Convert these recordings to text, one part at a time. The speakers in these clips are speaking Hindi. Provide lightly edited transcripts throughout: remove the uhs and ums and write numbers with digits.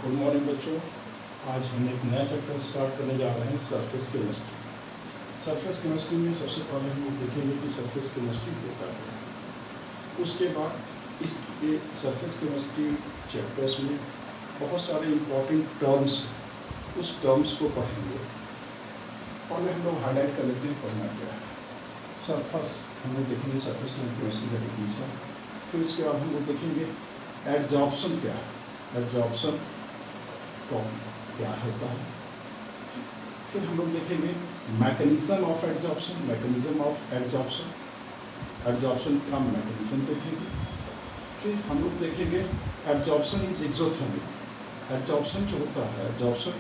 गुड मॉर्निंग बच्चों। आज हम एक नया चैप्टर स्टार्ट करने जा रहे हैं, सरफेस केमिस्ट्री। सरफेस केमिस्ट्री में सबसे पहले हम लोग देखेंगे कि सरफेस केमिस्ट्री होता है। उसके बाद इस सरफेस केमिस्ट्री चैप्टर्स में बहुत सारे इम्पोर्टेंट टर्म्स, उस टर्म्स को पढ़ेंगे। पहले हम लोग हाईलाइट कर लेते हैं पढ़ना क्या है। सरफेस हम लोग देखेंगे, सरफेस केमिस्ट्री का डिफिनीशन। फिर उसके बाद हम लोग देखेंगे एडजॉर्प्शन क्या है, एडजॉर्प्शन क्या होता है। फिर हम लोग देखेंगे mechanism of adsorption, mechanism of adsorption, adsorption का मैकेनिज्म देखेंगे। फिर हम लोग देखेंगे एडजॉर्प्शन इज एक्सोथर्मिक। एडजॉर्प्शन जो होता है, adsorption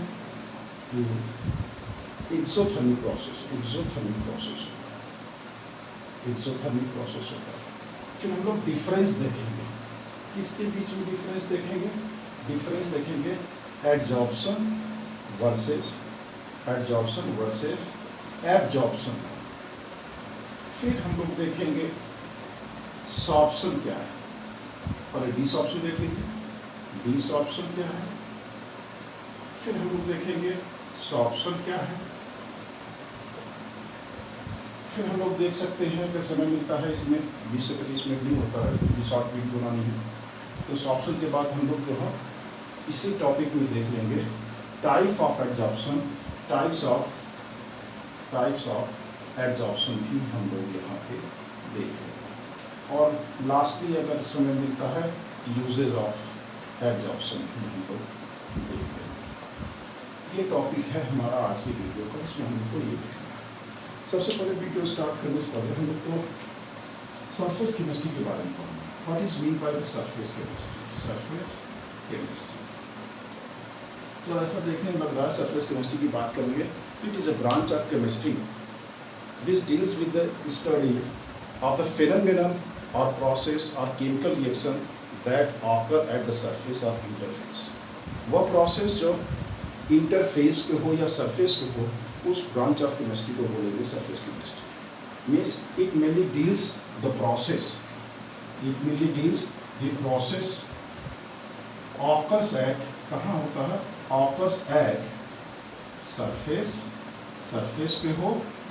is exothermic process, exothermic process, exothermic process होता है। फिर हम लोग डिफरेंस देखेंगे, किसके बीच में डिफरेंस देखेंगे, डिफरेंस देखेंगे एडजॉर्प्शन वर्सेस एब्जॉर्प्शन। फिर हम लोग देखेंगे सॉर्प्शन क्या है, और डिसॉर्प्शन देख लीजिए, डिसॉर्प्शन क्या है। फिर हम लोग देखेंगे सॉर्प्शन क्या है। फिर हम लोग देख सकते हैं अगर समय मिलता है, इसमें 20 से 25 मिनट नहीं होता है क्योंकि शॉर्ट वीडियो बनानी है, तो सॉर्प्शन के बाद हम लोग जो है इसी टॉपिक में देख लेंगे type of adsorption, types of adsorption भी हम लोग यहाँ पे देखेंगे। और लास्टली अगर समय मिलता है यूजेज ऑफ एडजॉर्प्शन भी हम लोग देखेंगे। ये टॉपिक है हमारा आज की वीडियो का, इसमें हम लोग को ये देखना है। सबसे पहले वीडियो स्टार्ट करने से पहले हम लोग को सरफेस केमिस्ट्री के बारे में पढ़ना है। What is mean by the surface chemistry, surface chemistry. तो ऐसा देखने में लग रहा है सरफेस केमिस्ट्री की बात करेंगे। It is a branch of chemistry which deals with the study of the phenomenon और प्रोसेस और chemical reaction that occur at the surface और इंटरफेस। वह प्रोसेस जो इंटरफेस पे हो या सरफेस पे हो, उस ब्रांच ऑफ केमिस्ट्री को बोलेंगे surface chemistry. Means it mainly deals the process, it mainly deals the process occurs eight, कहाँ होता है, ऑकर्स एट सरफेस, सरफेस पे हो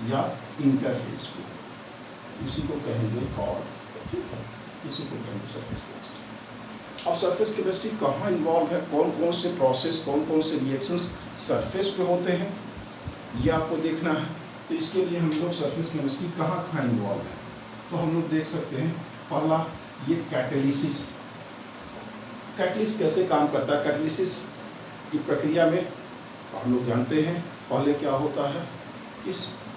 या इंटरफेस पे हो, इसी को कहेंगे कॉर्ड, ठीक है, इसी को कहेंगे सरफेस केमिस्ट्री। अब सरफेस केमिस्ट्री कहाँ इन्वॉल्व है, कौन कौन से प्रोसेस, कौन कौन से रिएक्शंस सरफेस पे होते हैं, ये आपको देखना है। तो इसके लिए हम लोग सरफेस केमिस्ट्री कहाँ कहाँ इन्वॉल्व है, तो हम लोग देख सकते हैं। पहला ये कैटेलिसिस, कैटलिस्ट कैसे काम करता है। कैटलिसिस की प्रक्रिया में हम लोग जानते हैं पहले क्या होता है कि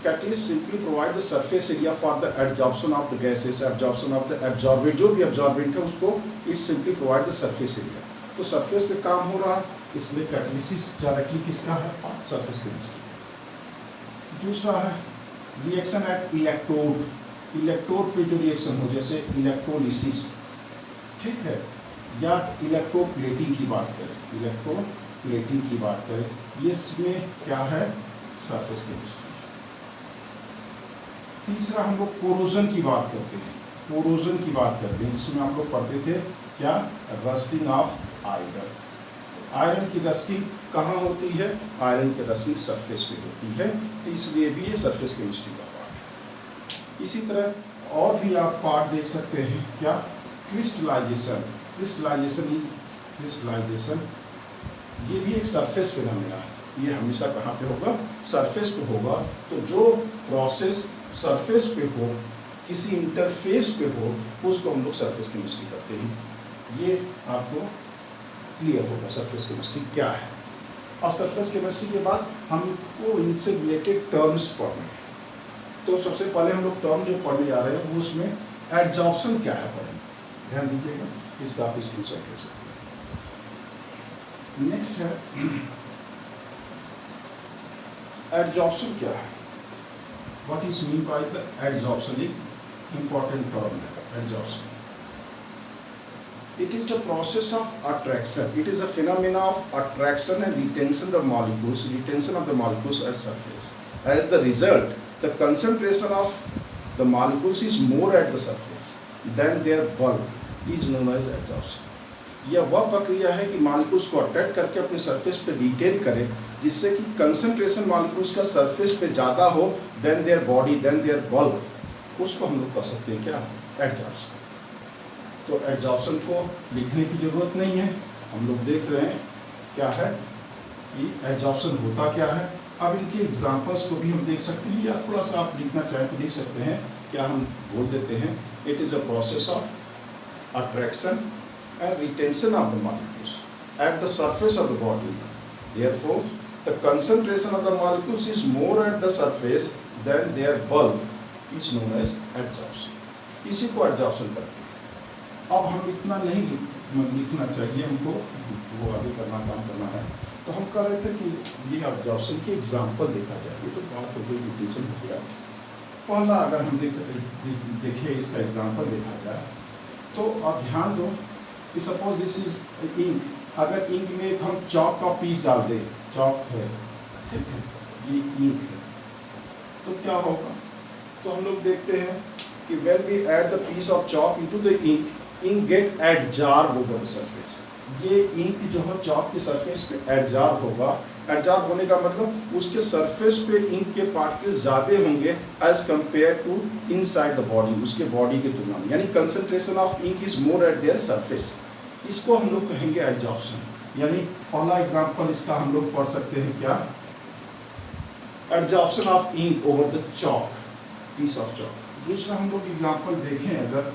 catalyst simply provide the surface area for the absorption of the gases, absorption of the absorbent, जो भी एब्जॉर्बेंट है उसको it simply provide the surface area. तो सरफेस पे काम हो रहा है, इसलिए कैटलिसिस डायरेक्टली किसका है, सरफेस केमिस्ट्री। दूसरा है रिएक्शन एट इलेक्ट्रोड, इलेक्ट्रोड पे जो रिएक्शन हो, जैसे इलेक्ट्रोलिसिस, ठीक है, या इलेक्ट्रोप्लेटिंग की बात करें, इलेक्ट्रोप्लेटिंग की बात करें, ये इसमें क्या है, सरफेस केमिस्ट्री। तीसरा हम लोग कोरोजन की बात करते हैं, कोरोजन की बात करते हैं, जिसमें हम लोग पढ़ते थे क्या, रस्टिंग ऑफ आयरन। आयरन की रस्टिंग कहाँ होती है, आयरन की रस्टिंग सरफेस पे होती है, इसलिए भी ये सरफेस केमिस्ट्री का पार्ट है। इसी तरह और भी आप पार्ट देख सकते हैं, क्या, क्रिस्टलाइजेशन, क्रिस्टलाइजेशन इज, क्रिस्टलाइजेशन ये भी एक सरफेस फिनोमेना है। ये हमेशा कहाँ पे होगा, सरफेस पे होगा। तो जो प्रोसेस सरफेस पे हो, किसी इंटरफेस पे हो, उसको हम लोग सरफेस केमिस्ट्री करते हैं। ये आपको क्लियर होगा सरफेस केमिस्ट्री क्या है। और सरफेस केमिस्ट्री के बाद हमको इनसे रिलेटेड टर्म्स पढ़ने हैं। तो सबसे पहले हम लोग टर्म जो पढ़ने जा रहे हैं वो उसमें एडजॉर्प्शन क्या है पढ़ेंगे, ध्यान दीजिएगा, इसका आप स्क्रीनशॉट ले सकते हैं। नेक्स्ट है एडजॉर्प्शन क्या है, what is mean by the adsorption, एक इंपॉर्टेंट टर्म है adsorption. It is the process of attraction. It is a phenomena of attraction and retention of molecules, retention of the molecules at surface. As the result, the concentration of the molecules is more at the surface than their bulk is known as adsorption. यह वह प्रक्रिया है कि मॉलिक्यूल्स को अट्रैक्ट करके अपने सरफेस पे रिटेन करे, जिससे कि कंसंट्रेशन मॉलिक्यूल्स का सरफेस पे ज़्यादा हो than their body, than their bulk, उसको हम लोग कह सकते हैं क्या, एडजॉर्प्शन। तो एडजॉर्प्शन को लिखने की ज़रूरत नहीं है, हम लोग देख रहे हैं क्या है कि एडजॉर्प्शन होता क्या है। अब इनके एग्जांपल्स को भी हम देख सकते हैं, या थोड़ा सा आप लिखना चाहें तो लिख सकते हैं। क्या हम बोल देते हैं, it is a process of attraction and retention of the molecules at the surface of the body. Therefore, the concentration of the molecules is more at the surface than their bulk is known as adsorption. इसी को adsorption करते हैं। अब हम इतना नहीं लिखना चाहिए, हमको वो आगे काम करना है। तो हम कह रहे थे कि ये adsorption की एग्जाम्पल देखा जाए। ये तो बात हो गई, डिफिनेशन हो गया। पहला अगर हम देखें इसका एग्जाम्पल देखा जाए तो आप ध्यान दो कि सपोज दिस इज इंक। अगर इंक में एक हम चॉक का पीस डाल दें, चॉक है, ठीक है, ये इंक है, तो क्या होगा? तो हम लोग देखते हैं कि when we add the piece of chalk into the ink, ink get adsorb over the surface. ये इंक जो है चॉक की सरफेस पे एडजॉर्ब होगा। एडजॉर्ब होने का मतलब उसके सरफेस पे इंक के पार्टिकल्स ज़्यादा होंगे as compare to inside the body, उसके बॉडी की तुलना में, यानी concentration of ink is more at their surface. इसको हम लोग कहेंगे एडजॉर्प्शन। यानी पहला एग्जांपल इसका हम लोग पढ़ सकते हैं क्या, adsorption of ink over the chalk, piece of chalk. दूसरा हम लोग एग्जांपल देखें, अगर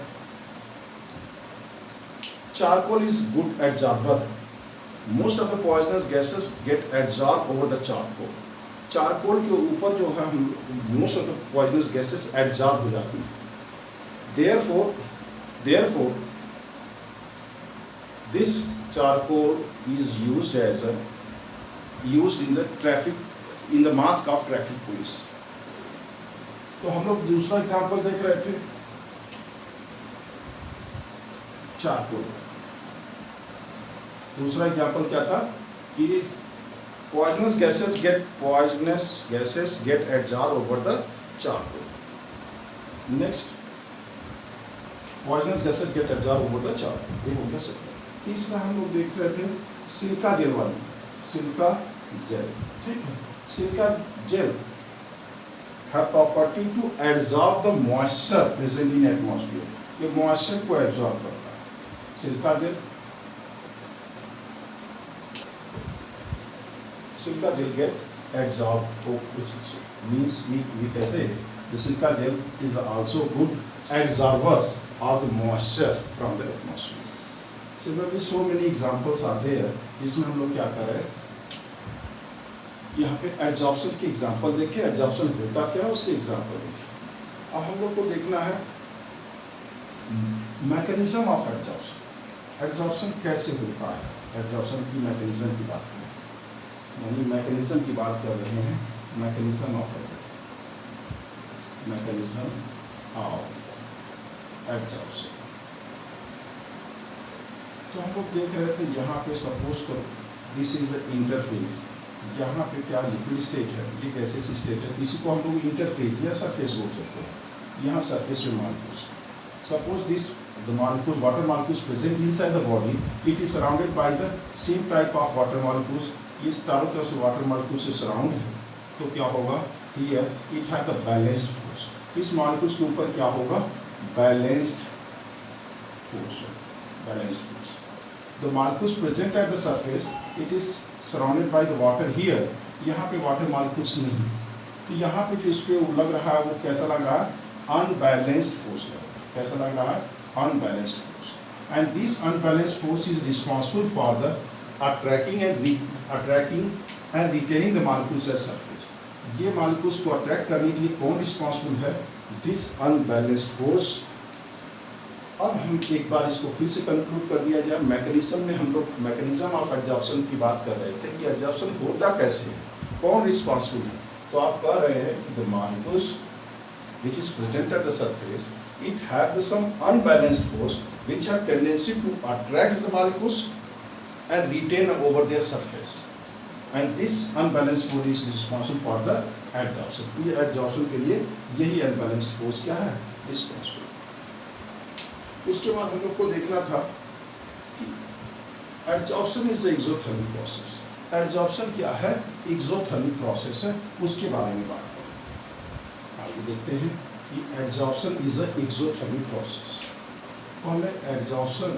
charcoal is good adsorber, most of the poisonous gases get adsorb over the charcoal. Charcoal के ऊपर जो है most of the poisonous gases adsorb हो जाती है। therefore this charcoal is used in the mask of traffic police। तो हम लोग दूसरा एग्जांपल देख रहे थे चारकोल। दूसरा एग्जांपल क्या था कि poisonous gases get adsorbed over the charcoal। Next, poisonous gases get adsorbed over the charcoal, ये हो गया सेकंड। तीसरा हम लोग देख रहे थे सिलिका जेल वाली, सिलिका जेल, ठीक है। Silica gel have property to absorb the moisture present in atmosphere, ये मॉइस्चर को एब्जॉर्ब करता है silica gel. Silica gel get absorbed, which means we can say the silica gel is also good absorber of the moisture from the atmosphere. Similarly, so many examples are there जिसमें हम लोग क्या कर रहे हैं, यहाँ पे एडजॉर्प्शन की एग्जाम्पल देखिए, एडजॉर्प्शन होता क्या है उसके एग्जाम्पल देखिए। अब हम लोग को देखना है मैकेनिज्म ऑफ एडजॉर्प्शन, एडजॉर्प्शन कैसे होता है, एडजॉर्प्शन की मैकेनिज्म की बात करें, यानी मैकेनिज्म की बात कर रहे हैं, मैकेनिज्म ऑफ एडजॉर्प्शन। तो हम लोग देख रहे थे यहाँ पे सपोज करो दिस इज द इंटरफेस, यहाँ पे क्या लिक्विड स्टेट है, ये गैसेस स्टेट है, इसी को हम लोग इंटरफेस या सरफेस बोल सकते हैं। यहाँ सरफेस पे molecules, suppose this the molecule, water molecules present inside the body, it is surrounded by the same type of water molecules। इस चारों तरफ से वाटर मॉलिक्यूल से सराउंड है, तो क्या होगा, here it have the balanced force. इस मॉलिक्यूल्स के ऊपर क्या होगा, balanced force, balanced force. The molecules present at the surface, it is surrounded by the water. Here यहाँ पे वाटर मॉलिक्यूल्स नहीं, तो यहाँ पे जो इस पे लग रहा है वो कैसा लग रहा है, अनबैलेंस्ड फोर्स लग रहा है। कैसा लग रहा है, unbalanced force. And this unbalanced force is responsible for the attracting and retaining the molecules at surface। ये molecules को attract करने के लिए कौन responsible है, this unbalanced force। अब हम एक बार इसको फिर से कंक्लूड कर दिया जाए। मैकेनिज्म में हम लोग मैकेनिज्म ऑफ एडजॉर्प्शन की बात कर रहे थे कि एडजॉर्प्शन होता कैसे है, कौन रिस्पॉन्सिबल है। तो आप कह रहे हैं कि the molecules which is present at the surface, it have some unbalanced force which have tendency to attract the molecules and retain over their surface, and this unbalanced force is responsible for the adsorption। ये adsorption के लिए यही unbalanced force क्या है, responsible। उसके बाद हम लोग को देखना था कि adsorption is exothermic process. Adsorption क्या है? एक्सोथर्मिक प्रोसेस है, उसके बारे में बात करें। आइए देखते हैं कि adsorption is a exothermic process. पहले एडजॉर्प्शन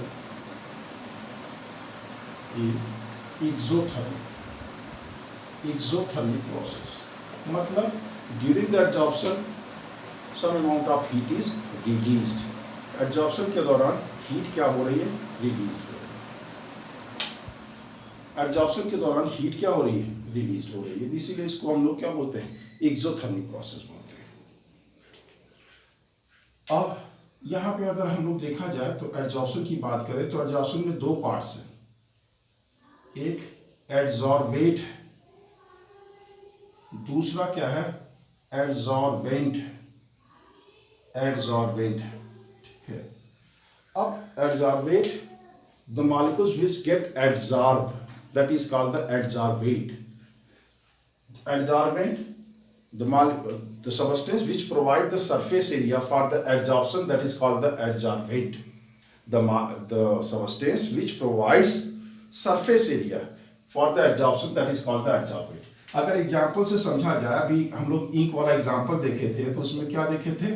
इज एक्सोथर्मिक प्रोसेस, मतलब during the adsorption some amount of heat is released. Adsorption के दौरान हीट क्या हो रही है? रिलीज हो रही है। एडजॉर्प्शन के दौरान हीट क्या हो रही है? रिलीज हो रही है। इसीलिए इसको हम लोग क्या बोलते हैं? एक्सोथर्मिक प्रोसेस बोलते हैं। अब यहाँ पे अगर हम लोग देखा जाए तो एडजॉर्प्शन की बात करें तो एडजॉर्प्शन में दो पार्ट्स हैं, एक एडजॉर्बेट, दूसरा क्या है? एडजॉर्बेंट। ठीक है। अब adsorbate, the molecules which get adsorbed, that is called the adsorbate. Adsorbent, the substance which provide the surface area for the adsorption, that is called the adsorbate. The substance which provides surface area for the adsorption, that is called the adsorbate. अगर एग्जाम्पल से समझा जाए, अभी हम लोग इंक वाला एग्जाम्पल देखे थे तो उसमें क्या देखे थे?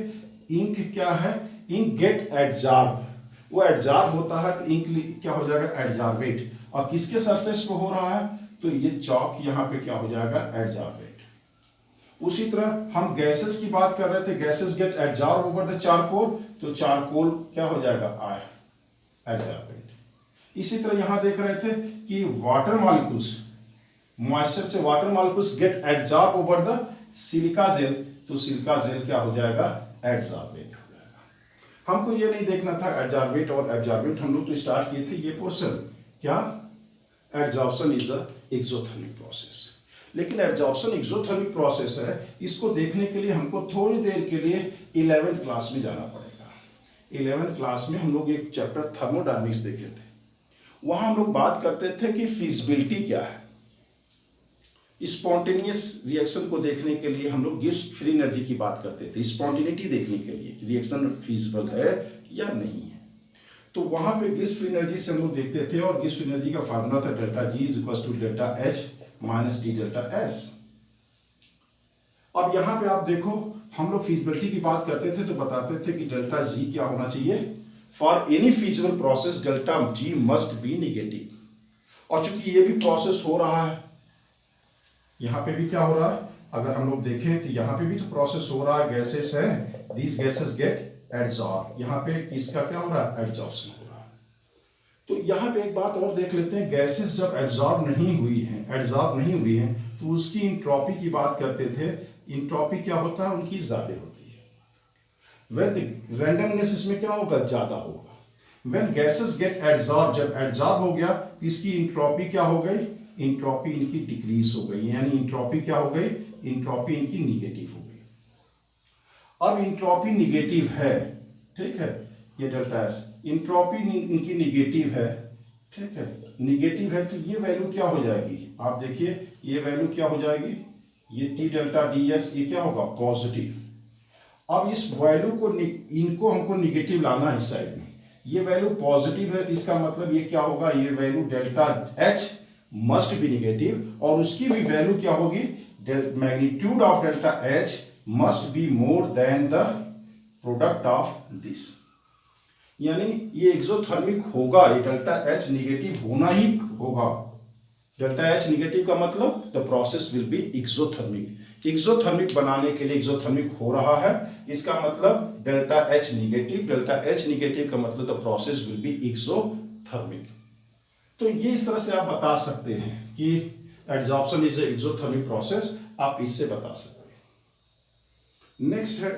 इंक क्या है? इंक गेट एडजॉर्ब, वो एडजॉर्ब होता है तो इंक क्या हो जाएगा? एडजॉर्बेट। और किसके सरफेस पे हो रहा है? तो ये चौक यहाँ पे क्या हो जाएगा? एडजॉर्बेट। उसी तरह हम गैसेस की बात कर रहे थे, gases get adsorb over the charcoal, तो चारकोल क्या हो जाएगा? एडजॉर्बेट। इसी तरह यहां देख रहे थे कि वाटर मॉलिक्यूल्स, मॉइस्चर से water molecules get adsorb over the silica gel, तो सिलिका जेल क्या हो जाएगा? एडजॉर्बेट हो जाएगा। हमको ये नहीं देखना था एडजॉर्बेट और एब्जॉर्बेंट, हम लोग तो स्टार्ट किए थे ये पोर्शन क्या? Adsorption is the exothermic process. लेकिन एडजॉर्प्शन एक्सोथर्मिक प्रोसेस है, इसको देखने के लिए हमको थोड़ी देर के लिए 11th क्लास में जाना पड़ेगा। 11th क्लास में हम लोग एक चैप्टर थर्मोडायनेमिक्स देखे थे, वहां हम लोग बात करते थे कि फिजिबिलिटी क्या है। स्पॉन्टेनियस रिएक्शन को देखने के लिए हम लोग गिब्स फ्री एनर्जी की बात करते थे, स्पॉन्टेनिटी देखने के लिए कि रिएक्शन फिजिबल है या नहीं है। तो वहां पे गिब्स फ्री एनर्जी से हम लोग देखते थे, और गिब्स फ्री एनर्जी का फार्मूला था delta G is equal to delta H minus T delta S. अब यहां पे आप देखो, हम लोग फिजिबिलिटी की बात करते थे तो बताते थे कि डेल्टा जी क्या होना चाहिए? For any feasible process delta G must be negative. और चूंकि ये भी प्रोसेस हो रहा है, यहां पे भी क्या हो रहा है? अगर हम लोग देखें तो यहां पे भी तो प्रोसेस हो रहा है, गैसेस है, दीज गैसेस गेट एडजॉर्ब। यहां पे किसका क्या हो रहा है? एडजॉर्प्शन हो रहा है। तो यहां पे एक बात और देख लेते हैं, गैसेस जब एडजॉर्ब नहीं हुई हैं तो उसकी इंट्रोपी की बात करते थे। इंट्रोपी क्या होता है? उनकी ज्यादा होती है। विद रैंडमनेस इसमें क्या होगा? ज्यादा होगा। व्हेन गैसेस गेट एडजॉर्ब, जब एडजॉर्ब हो गया तो इसकी इंट्रोपी क्या हो गई? इंट्रोपी इनकी डिक्रीज हो गई, यानी इंट्रोपी क्या हो गई? इंट्रोपी इनकी निगेटिव हो गई। अब इंट्रोपी निगेटिव है, ठीक है, ये डेल्टा एस, इंट्रोपी इनकी निगेटिव है, ठीक है, निगेटिव है, तो ये वैल्यू क्या हो जाएगी? आप देखिए ये वैल्यू क्या हो जाएगी? ये टी डेल्टा डी एस, ये क्या होगा? पॉजिटिव। अब इस वैल्यू को इनको हमको निगेटिव लाना है इस साइड में, ये वैल्यू पॉजिटिव है तो इसका मतलब ये क्या होगा? ये value delta H must be negative, और उसकी भी वैल्यू क्या होगी? Magnitude of delta H must be more than the product of this. यानी ये एक्सोथर्मिक होगा, ये डेल्टा एच निगेटिव होना ही होगा। डेल्टा एच निगेटिव का मतलब the process will be exothermic. Exothermic बनाने के लिए एक्सोथर्मिक हो रहा है, इसका मतलब delta H negative. Delta H negative का मतलब the process will be exothermic. तो ये इस तरह से आप बता सकते हैं कि एडजॉर्प्शन इज एक्सोथर्मिक प्रोसेस, आप इससे बता सकते हैं। नेक्स्ट है,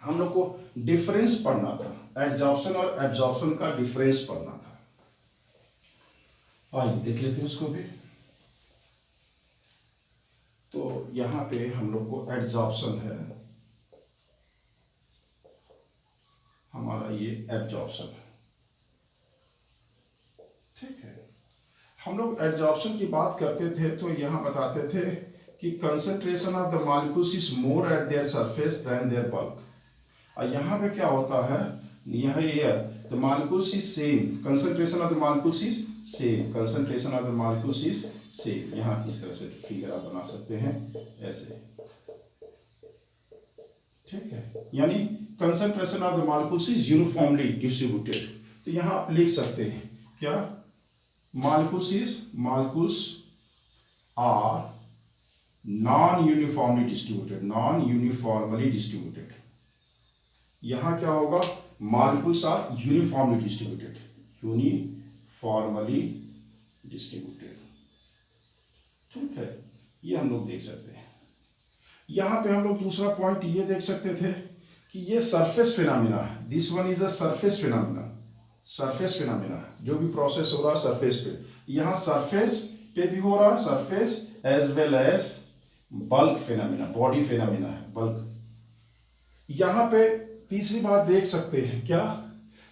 हम लोग को डिफरेंस पढ़ना था, एडजॉर्प्शन और एब्जॉर्प्शन का डिफरेंस पढ़ना था। आइए देख लेते हैं उसको भी। तो यहां पे हम लोग को एडजॉर्प्शन है, हमारा ये एब्जॉर्प्शन है, ठीक है। हम लोग एडजॉर्प्शन की बात करते थे तो यहां बताते थे कि concentration of the molecules is more at their surface than their bulk. और यहां पे क्या होता है? यहाँ here, the molecules is same, concentration of the molecules is same, concentration of the molecules is same. यहाँ इस तरह से फिगर आप बना सकते हैं ऐसे, ठीक है, यानी concentration of the molecules is uniformly distributed. तो यहाँ आप लिख सकते हैं क्या, molecules are non-uniformly distributed। यहां क्या होगा, molecules are uniformly distributed। ठीक है, ये हम लोग देख सकते हैं। यहां पे हम लोग दूसरा पॉइंट ये देख सकते थे कि ये surface phenomena, this one is a surface phenomena. जो भी प्रोसेस हो रहा है सरफेस पे, यहां सरफेस पे भी हो रहा है, surface as well as bulk phenomena, body phenomena है बल्क। यहां पे तीसरी बात देख सकते हैं क्या,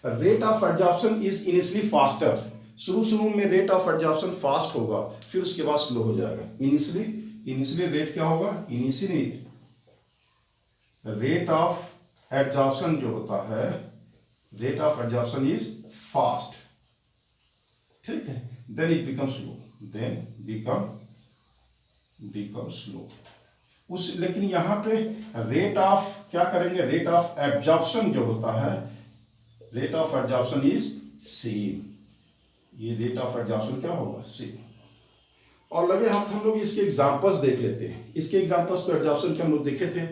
rate of absorption is initially faster. शुरू में रेट ऑफ एब्जॉर्प्शन फास्ट होगा, फिर उसके बाद स्लो हो जाएगा। इनिशियली रेट क्या होगा, इनिशियली रेट ऑफ एब्जॉर्प्शन जो होता है, rate of absorption is fast, ठीक है, देन इट बिकम स्लो, लेकिन यहां पे रेट ऑफ क्या करेंगे, रेट ऑफ एब्जॉर्प्शन जो होता है, rate of absorption is same. ये रेट ऑफ एब्जॉर्प्शन क्या होगा, सेम। और लगे हम लोग इसके एग्जांपल्स देख लेते हैं। इसके एग्जांपल्स पे एब्जॉर्प्शन के हम लोग देखे थे,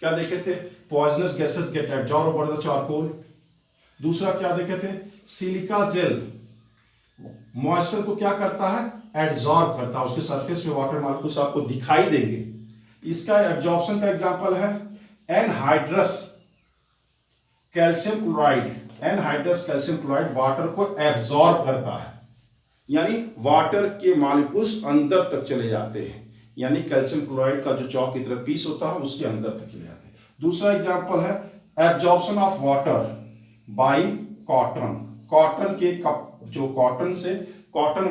क्या देखे थे, poisonous gases get absorb over the charcoal. दूसरा क्या देखे थे, सिलिका जेल मॉइस्चर को क्या करता है, एब्जॉर्ब करता है, उसके सरफेस पे वाटर मॉलिक्यूल्स आपको दिखाई देंगे। इसका एब्जॉर्प्शन का एग्जांपल है एनहाइड्रस कैल्शियम क्लोराइड वाटर को एब्जॉर्ब करता है, यानी वाटर के मॉलिक्यूल्स अंदर तक चले जाते हैं, यानी कैल्शियम क्लोराइड का जो चौक की तरह पीस होता है उसके अंदर तक चले जाते हैं। दूसरा एग्जांपल है absorption of water bye cotton के कप, जो कॉटन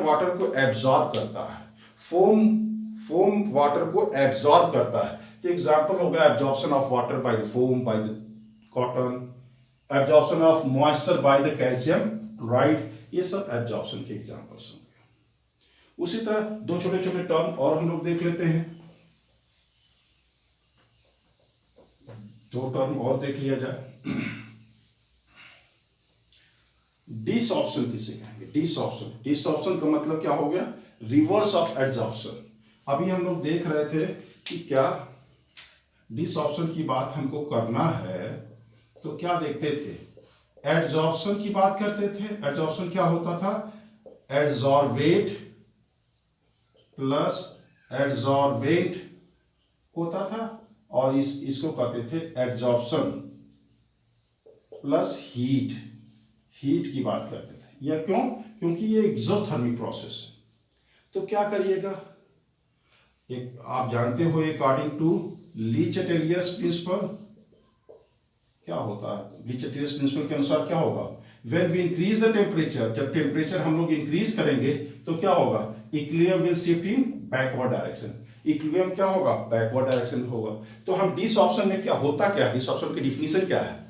वाटर को एब्जॉर्ब करता है, फोम वाटर को एब्जॉर्ब करता है। तो एग्जांपल हो गया absorption of water by the foam, by the cotton, absorption of moisture by the calcium chloride, ये सब एब्जॉर्प्शन के एग्जांपल्स होंगे। उसी तरह दो छोटे छोटे टर्म और हम लोग देख लेते हैं, दो टर्म और देख लिया जाए। डिसऑर्प्शन किसे कहेंगे, डिसऑर्प्शन का मतलब क्या हो गया, रिवर्स ऑफ एब्जॉर्प्शन। अभी हम लोग देख रहे थे कि क्या डिसऑर्प्शन की बात हमको करना है तो क्या देखते थे, एब्जॉर्प्शन की बात करते थे। एब्जॉर्प्शन क्या होता था, एब्जॉर्बेट प्लस एब्जॉर्बेंट होता था, और इसको कहते थे एब्जॉर्प्शन प्लस हीट की बात करते थे। यह क्यों, क्योंकि ये एक्सोथर्मिक प्रोसेस है। तो क्या करिएगा, एक आप जानते हो अकॉर्डिंग टू ली चैटेलियर्स प्रिंसिपल क्या होता है, ली चैटेलियर्स प्रिंसिपल के अनुसार क्या होगा, when we increase the temperature, जब टेम्परेचर हम लोग इंक्रीज करेंगे तो क्या होगा, equilibrium will shift in backward direction. Equilibrium क्या होगा, बैकवर्ड डायरेक्शन होगा। तो हम डिसऑर्प्शन में क्या होता, क्या डिसऑर्प्शन की डिफिनीशन क्या है,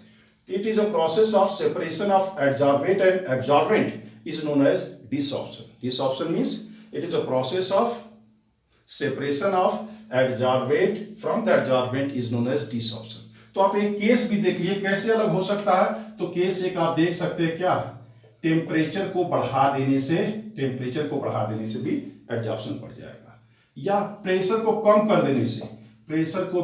it is a process of separation of adsorbate and absorbent is known as desorption means it is a process of separation of adsorbate from the adsorbent is known as desorption। तो आप एक केस भी देख लिए कैसे अलग हो सकता है। तो केस एक आप देख सकते हैं क्या, टेम्परेचर को बढ़ा देने से भी एब्जॉर्प्शन बढ़ जाएगा, या प्रेशर को कम कर देने से, प्रेशर को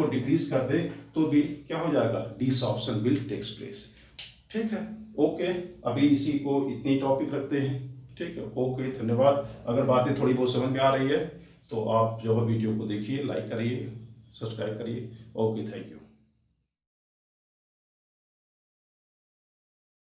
डिक्रीज कर दे तो भी क्या हो जाएगा, डिसऑर्प्शन विल टेक्स प्लेस। ठीक है, ओके, अभी इसी को इतनी टॉपिक रखते हैं। ठीक है, ओके, धन्यवाद। अगर बातें थोड़ी बहुत समझ में आ रही है तो आप जो है वीडियो को देखिए, लाइक करिए, सब्सक्राइब करिए। Okay, thank you.